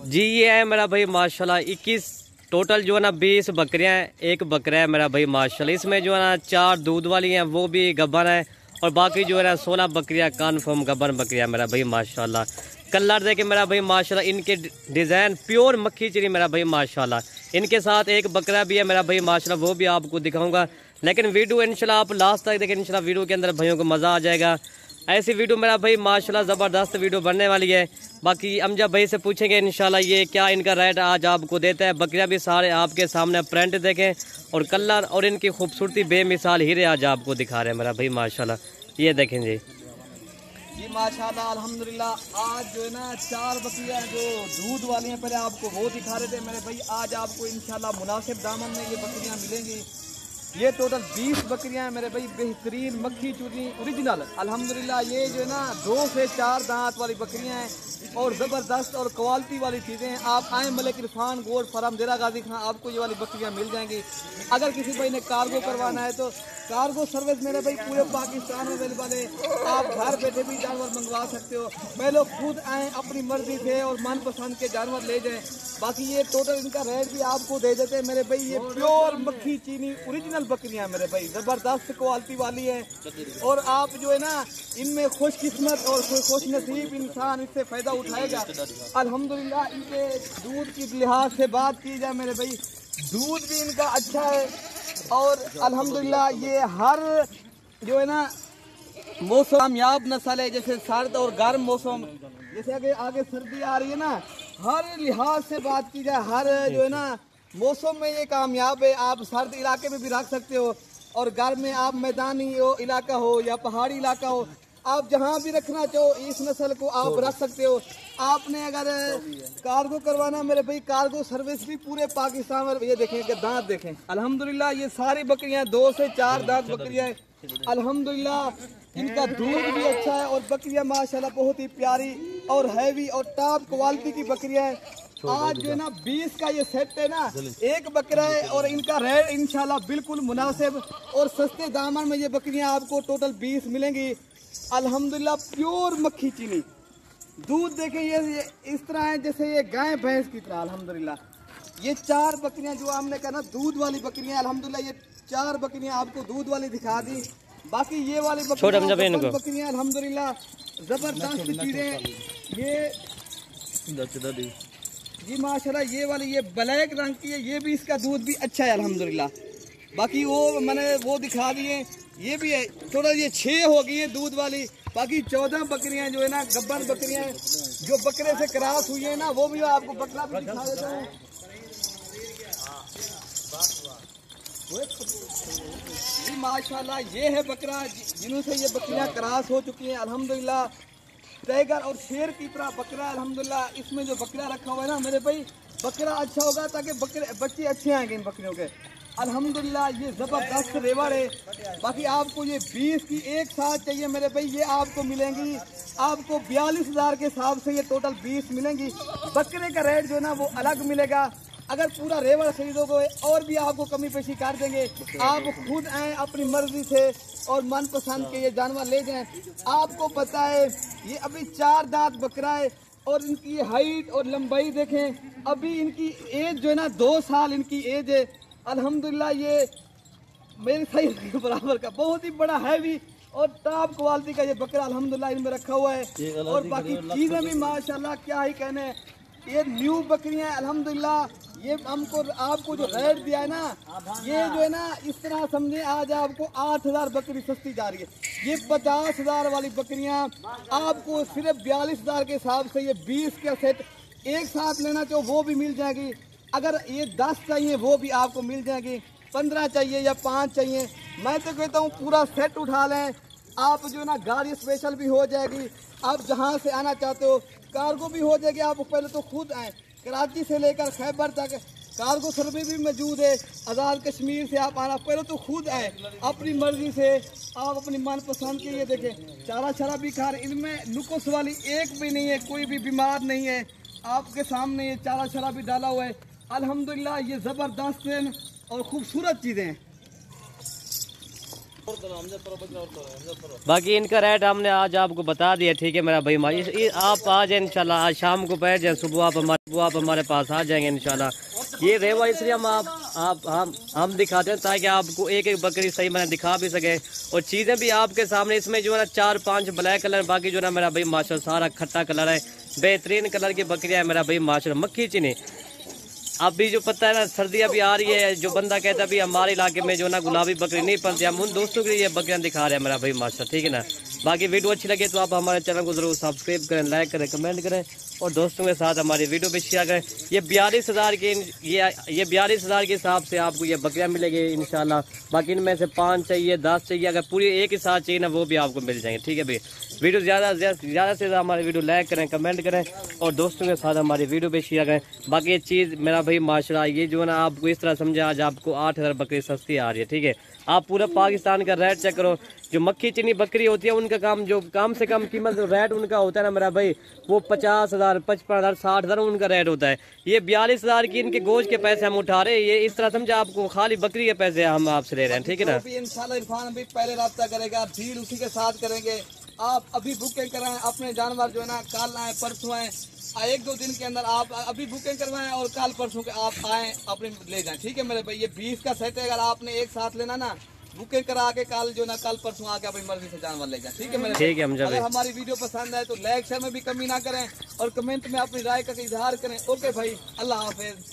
जी ये है मेरा भाई माशाल्लाह 21 टोटल जो है ना 20 बकरियां हैं, एक बकरा है मेरा भाई माशाल्लाह। इसमें जो है ना 4 दूध वाली हैं वो भी गब्बर है और बाकी जो है ना 16 बकरियां कन्फर्म गब्बर बकरियां मेरा भाई माशाल्लाह। कलर देखे मेरा भाई माशाल्लाह, इनके डिज़ाइन प्योर मक्खी चरी मेरा भाई माशाल्लाह। इनके साथ एक बकरा भी है मेरा भाई माशाल्लाह, वो भी आपको दिखाऊंगा। लेकिन वीडियो इंशाल्लाह आप लास्ट तक देखें, इंशाल्लाह वीडियो के अंदर भाइयों को मज़ा आ जाएगा। ऐसी वीडियो मेरा भाई माशाल्लाह ज़बरदस्त वीडियो बनने वाली है। बाकी अमजद भाई से पूछेंगे इंशाल्लाह ये क्या इनका रेट आज आपको देता है। बकरियां भी सारे आपके सामने प्रिंट देखें और कलर और इनकी खूबसूरती बेमिसाल हीरे आज आपको दिखा रहे हैं मेरा भाई माशाल्लाह। ये देखें जी माशाल्लाह अल्हम्दुलिल्लाह। आज जो है ना 4 बकरियां जो दूध वाली हैं, पहले आपको वो दिखा रहे थे मेरे भाई। आज आपको इंशाल्लाह मुनासिब दामन में ये बकरियां मिलेंगी। ये टोटल 20 बकरियां हैं मेरे भाई, बेहतरीन मक्खी चूनी ओरिजिनल अल्हम्दुलिल्लाह। ये जो है ना 2 से 4 दांत वाली बकरियां हैं और ज़बरदस्त और क्वालिटी वाली चीज़ें हैं। आप आए मलिक इरफान गोल्ड फार्म देरा गाजी खां, आपको ये वाली बकरियां मिल जाएंगी। अगर किसी भाई ने कार्गो करवाना है तो कार्गो सर्विस मेरे भाई पूरे पाकिस्तान में अवेलेबल है। आप घर बैठे भी जानवर मंगवा सकते हो। पहले खुद आए अपनी मर्जी से और मनपसंद के जानवर ले जाएं। बाकी ये टोटल इनका रेट भी आपको दे देते हैं मेरे भाई। ये प्योर मक्खी चीनी ओरिजिनल बकरियां मेरे भाई, ज़बरदस्त क्वालिटी वाली है। और आप जो है ना इनमें खुशकिस्मत और खुश नसीब इंसान इससे फ़ायदा उठाएगा अल्हम्दुलिल्लाह। इनके दूध की लिहाज से बात की जाए मेरे भाई, दूध भी इनका अच्छा है और अल्हम्दुलिल्लाह ये हर जो है ना मौसम कामयाब नस्ल है। जैसे सर्द और गर्म मौसम, जैसे आगे सर्दी आ रही है ना, हर लिहाज से बात की जाए हर जो है ना मौसम में ये कामयाब है। आप सर्द इलाके में भी रख सकते हो और गर्म में आप मैदानी हो इलाका हो या पहाड़ी इलाका हो, आप जहाँ भी रखना चाहो इस नस्ल को आप रख सकते हो। आपने अगर कार्गो करवाना मेरे भाई, कार्गो सर्विस भी पूरे पाकिस्तान में। ये देखें कि दांत देखें अल्हम्दुलिल्लाह, ये सारी बकरियां 2 से 4 दांत बकरियां हैं अल्हम्दुलिल्लाह। इनका दूध भी अच्छा है और बकरियां माशाल्लाह बहुत ही प्यारी और हैवी और टॉप क्वालिटी की बकरियां हैं। आज जो है ना 20 का ये सेट है ना, एक बकरा है और इनका रेट इंशाल्लाह बिल्कुल मुनासिब और सस्ते दामन में ये बकरियां आपको टोटल 20 मिलेंगी अल्हम्दुलिल्लाह। प्योर मक्खी चीनी दूध देखें ये इस तरह है जैसे ये गाय भैंस की तरह अल्हम्दुलिल्लाह। ये 4 बकरियां जो हमने कहा ना दूध वाली बकरियां अल्हम्दुलिल्लाह, ये 4 बकरियां आपको दूध वाली दिखा दी। बाकी ये वाली बकरियां अल्हम्दुलिल्लाह जबरदस्त चीजें। ये जी माशाल्लाह ये वाली ये ब्लैक रंग की है, ये भी इसका दूध भी अच्छा है अल्हम्दुलिल्लाह। बाकी वो मैंने वो दिखा दिए, ये भी है थोड़ा, ये 6 हो गई है दूध वाली। बाकी 14 बकरियां जो है ना गब्बर बकरियां जो बकरे से क्रॉस हुई है ना, वो भी आपको बकरा भी दिखा देता हूँ। जी माशाल्लाह ये है बकरा जिन्हों से ये बकरियां क्रॉस हो चुकी हैं अल्हम्दुलिल्लाह। टाइगर और शेर की तरह बकरा अल्हम्दुलिल्लाह। इसमें जो बकरा रखा हुआ है ना मेरे भाई, बकरा अच्छा होगा ताकि बच्चे अच्छे आएंगे इन बकरियों के अल्हम्दुलिल्लाह। ये ज़बरदस्त रेवड़ है। बाकी आपको ये 20 की एक साथ चाहिए मेरे भाई, ये आपको मिलेंगी आपको 42,000 के हिसाब से ये टोटल 20 मिलेंगी। बकरे का रेट जो है ना वो अलग मिलेगा। अगर पूरा रेवड़ खरीदोगे और भी आपको कमी पेशी कर देंगे। आप खुद आए अपनी मर्जी से और मनपसंद के ये जानवर ले जाएं। आपको पता है ये अभी 4 दांत बकरा है और इनकी हाइट और लंबाई देखें। अभी इनकी एज जो है ना 2 साल इनकी एज है अल्हम्दुलिल्लाह। ये मेरे साइज के बराबर का बहुत ही बड़ा हैवी और टॉप क्वालिटी का ये बकरा अल्हम्दुलिल्लाह इनमें रखा हुआ है। और बाकी चीज़ें भी माशाल्लाह क्या ही कहने, ये न्यू बकरियां अल्हम्दुलिल्लाह। ये हमको आपको जो रेट दिया है ना, ये जो है ना इस तरह समझे आज आपको 8,000 बकरी सस्ती जा रही है। ये 50,000 वाली बकरियां आपको सिर्फ 42,000 के हिसाब से ये 20 का सेट एक साथ लेना चाहो वो भी मिल जाएगी। अगर ये 10 चाहिए वो भी आपको मिल जाएगी। 15 चाहिए या 5 चाहिए, मैं तो कहता हूँ पूरा सेट उठा लें। आप जो है ना गाड़ी स्पेशल भी हो जाएगी। आप जहाँ से आना चाहते हो कार्गो भी हो जाएगी। आप पहले तो खुद आए, कराची से लेकर खैबर तक कार्गो सर्विस भी मौजूद है। आज़ाद कश्मीर से आप आना, पहले तो खुद आए अपनी मर्जी से। आप अपनी मनपसंद के ये देखें चारा छरा भी खा रहे, इनमें नुक्स वाली एक भी नहीं है, कोई भी बीमार नहीं है। आपके सामने ये चारा छरा भी डाला हुआ है अल्हम्दुलिल्लाह। ये ज़बरदस्त और खूबसूरत चीज़ें हैं। बाकी इनका रेट हमने आज आपको बता दिया, ठीक है मेरा भाई। आप आ जाए इंशाल्लाह, आज शाम को बैठ जाए, सुबह आप हमारे पास आ जाएंगे इंशाल्लाह। ये रेवा इसलिए हम दिखाते हैं ताकि आपको एक एक बकरी सही मैंने दिखा भी सके और चीज़ें भी आपके सामने। इसमें जो है ना 4-5 ब्लैक कलर, बाकी जो है ना मेरा भाई माशाल्लाह सारा खट्टा कलर है, बेहतरीन कलर की बकरियाँ है मेरा भाई माशाल्लाह। मक्खी चीनी अभी जो पता है ना, सर्दी अभी आ रही है, जो बंदा कहता है अभी हमारे इलाके में जो ना गुलाबी बकरी नहीं पलती, हम उन दोस्तों के लिए ये बकरियाँ दिखा रहे हैं मेरा भाई माशाल्लाह, ठीक है ना। बाकी वीडियो अच्छी लगे तो आप हमारे चैनल को जरूर सब्सक्राइब करें, लाइक करें, कमेंट करें और दोस्तों के साथ हमारी वीडियो भी शेयर करें। ये 42,000 के ये 42,000 के हिसाब से आपको ये बकरियाँ मिलेगी इंशाल्लाह। बाकी इनमें से 5 चाहिए, 10 चाहिए, अगर पूरी एक ही साथ चाहिए ना वो भी आपको मिल जाएंगे, ठीक है भाई। वीडियो ज़्यादा से ज़्यादा हमारी वीडियो लाइक करें, कमेंट करें और दोस्तों के साथ हमारी वीडियो भी शेयर करें। बाकी ये चीज़ मेरा भाई माशाल्लाह, ये जो है ना आपको इस तरह समझे, आज आपको 8,000 बकरी सस्ती आ रही है, ठीक है। आप पूरा पाकिस्तान का रेट चेक करो, जो मक्खी चीनी बकरी होती है उनका काम, जो कम से कम कीमत रेट उनका होता है ना मेरा भाई, वो 50,000, 55,000, 60,000 उनका रेट होता है। ये 42,000 की इनके गोश्त के पैसे हम उठा रहे हैं, ये इस तरह समझे आपको खाली बकरी के पैसे हम आपसे ले रहे हैं, ठीक है ना। इंशाल्लाह इरफान अभी पहले राब्ता करेगा, डील उसी के साथ करेंगे। आप अभी बुकिंग कराएं, अपने जानवर जो है ना कल आए परसों आए, 1-2 दिन के अंदर आप अभी बुकिंग करवाएं और कल परसों के आप आए अपने ले जाएं, ठीक है मेरे भाई। ये 20 का सेट है, अगर आपने एक साथ लेना ना, बुकिंग करा के कल जो ना कल परसों आके अपनी मर्जी से जानवर ले जाए, ठीक है मेरे। ठीक है, अगर हमारी वीडियो पसंद आए तो लाइक शेयर में भी कमी ना करें और कमेंट में अपनी राय का इजहार करें। ओके भाई, अल्लाह हाफिज।